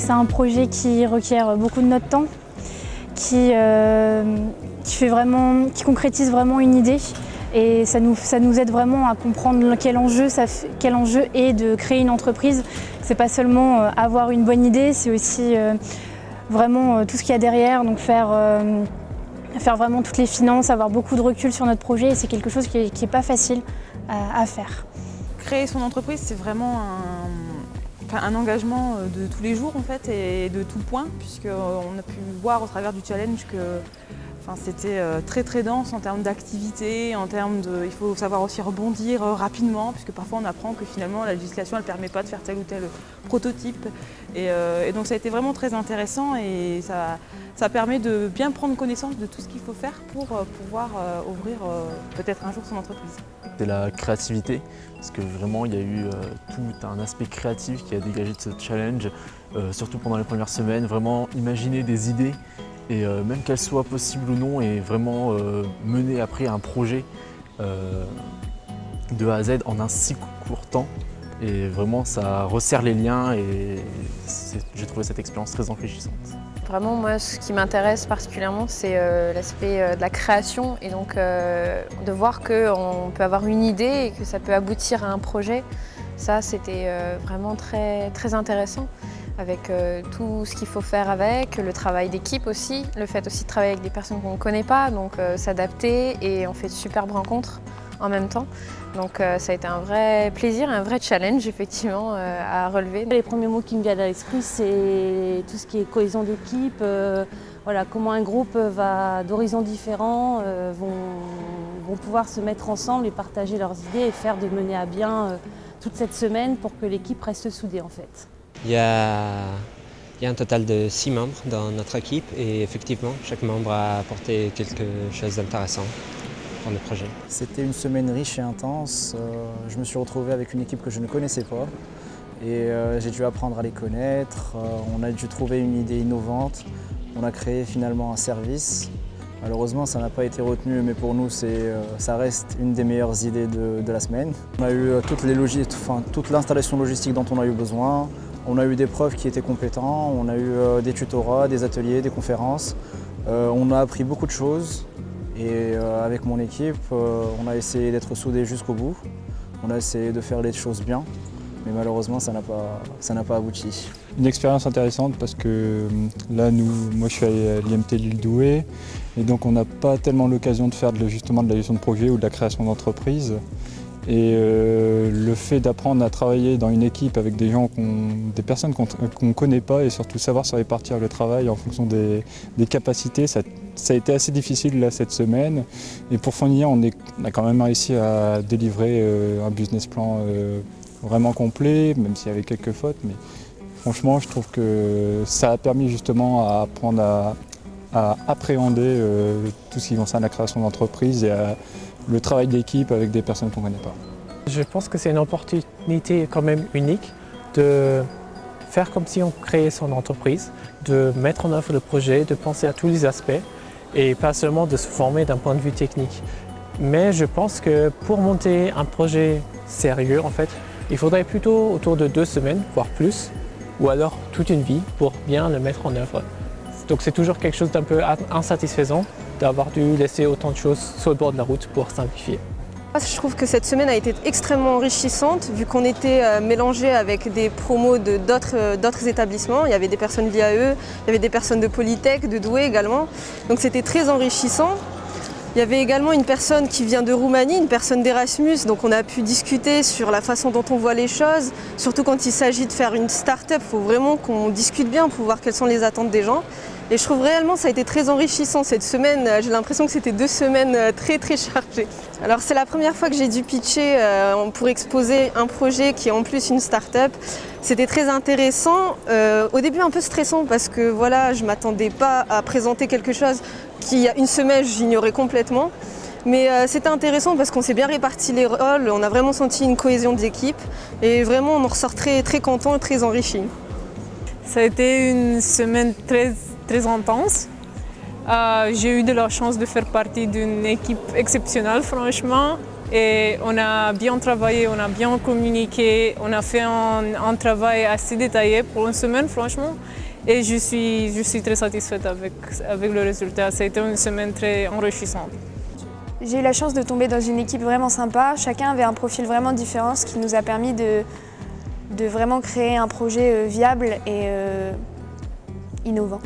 C'est un projet qui requiert beaucoup de notre temps, qui concrétise vraiment une idée. Et ça nous aide vraiment à comprendre quel enjeu est de créer une entreprise. C'est pas seulement avoir une bonne idée, c'est aussi vraiment tout ce qu'il y a derrière, donc faire vraiment toutes les finances, avoir beaucoup de recul sur notre projet, et c'est quelque chose qui est pas facile à faire. Créer son entreprise, c'est vraiment un engagement de tous les jours en fait, et de tout point, puisqu'on a pu voir au travers du challenge que c'était très très dense en termes d'activité, il faut savoir aussi rebondir rapidement, puisque parfois on apprend que finalement la législation ne permet pas de faire tel ou tel prototype. Et donc ça a été vraiment très intéressant, et ça permet de bien prendre connaissance de tout ce qu'il faut faire pour pouvoir ouvrir peut-être un jour son entreprise. C'est la créativité, parce que vraiment il y a eu tout un aspect créatif qui a dégagé de ce challenge, surtout pendant les premières semaines, vraiment imaginer des idées, et même qu'elles soient possibles ou non, et vraiment mener après un projet de A à Z en un si court temps. Et vraiment ça resserre les liens, et j'ai trouvé cette expérience très enrichissante. Vraiment, moi, ce qui m'intéresse particulièrement, c'est l'aspect de la création, et donc de voir qu'on peut avoir une idée et que ça peut aboutir à un projet. Ça, c'était vraiment très, très intéressant, avec tout ce qu'il faut faire avec, le travail d'équipe aussi, le fait aussi de travailler avec des personnes qu'on ne connaît pas, donc s'adapter, et on fait de superbes rencontres en même temps. Donc ça a été un vrai plaisir, un vrai challenge effectivement à relever. Les premiers mots qui me viennent à l'esprit, c'est tout ce qui est cohésion d'équipe, voilà, comment un groupe d'horizons différents vont pouvoir se mettre ensemble et partager leurs idées et faire de mener à bien toute cette semaine pour que l'équipe reste soudée en fait. Il y a un total de 6 membres dans notre équipe, et effectivement chaque membre a apporté quelque chose d'intéressant pour le projet. C'était une semaine riche et intense. Je me suis retrouvé avec une équipe que je ne connaissais pas, et j'ai dû apprendre à les connaître. On a dû trouver une idée innovante. On a créé finalement un service. Malheureusement, ça n'a pas été retenu, mais pour nous, ça reste une des meilleures idées de la semaine. On a eu toute l'installation logistique dont on a eu besoin. On a eu des profs qui étaient compétents. On a eu des tutorats, des ateliers, des conférences. On a appris beaucoup de choses. Et avec mon équipe, on a essayé d'être soudés jusqu'au bout. On a essayé de faire les choses bien, mais malheureusement, ça n'a pas abouti. Une expérience intéressante parce que là, moi je suis à l'IMT Lille-Douai, et donc on n'a pas tellement l'occasion de faire justement de la gestion de projet ou de la création d'entreprise. Et le fait d'apprendre à travailler dans une équipe avec des personnes qu'on ne connaît pas, et surtout savoir se répartir le travail en fonction des capacités, ça a été assez difficile là, cette semaine. Et pour finir, on a quand même réussi à délivrer un business plan vraiment complet, même s'il y avait quelques fautes. Mais franchement, je trouve que ça a permis justement à apprendre à appréhender tout ce qui concerne la création d'entreprise et le travail d'équipe avec des personnes qu'on ne connaît pas. Je pense que c'est une opportunité quand même unique de faire comme si on créait son entreprise, de mettre en œuvre le projet, de penser à tous les aspects et pas seulement de se former d'un point de vue technique. Mais je pense que pour monter un projet sérieux, en fait, il faudrait plutôt autour de 2 semaines, voire plus, ou alors toute une vie pour bien le mettre en œuvre. Donc c'est toujours quelque chose d'un peu insatisfaisant d'avoir dû laisser autant de choses sur le bord de la route pour simplifier. Je trouve que cette semaine a été extrêmement enrichissante, vu qu'on était mélangés avec des promos d'autres établissements. Il y avait des personnes de l'IAE, il y avait des personnes de Polytech, de Douai également. Donc c'était très enrichissant. Il y avait également une personne qui vient de Roumanie, une personne d'Erasmus, donc on a pu discuter sur la façon dont on voit les choses. Surtout quand il s'agit de faire une start-up, il faut vraiment qu'on discute bien pour voir quelles sont les attentes des gens. Et je trouve réellement que ça a été très enrichissant cette semaine. J'ai l'impression que c'était 2 semaines très très chargées. Alors c'est la première fois que j'ai dû pitcher pour exposer un projet qui est en plus une start-up. C'était très intéressant. Au début un peu stressant parce que voilà, je ne m'attendais pas à présenter quelque chose qui il y a une semaine j'ignorais complètement. Mais c'était intéressant parce qu'on s'est bien réparti les rôles, on a vraiment senti une cohésion d'équipe et vraiment on en ressort très, très content et très enrichi. Ça a été une semaine très intense. J'ai eu de la chance de faire partie d'une équipe exceptionnelle, franchement. Et on a bien travaillé, on a bien communiqué, on a fait un travail assez détaillé pour une semaine franchement. Et je suis très satisfaite avec le résultat. Ça a été une semaine très enrichissante. J'ai eu la chance de tomber dans une équipe vraiment sympa. Chacun avait un profil vraiment différent, ce qui nous a permis de vraiment créer un projet viable et innovant.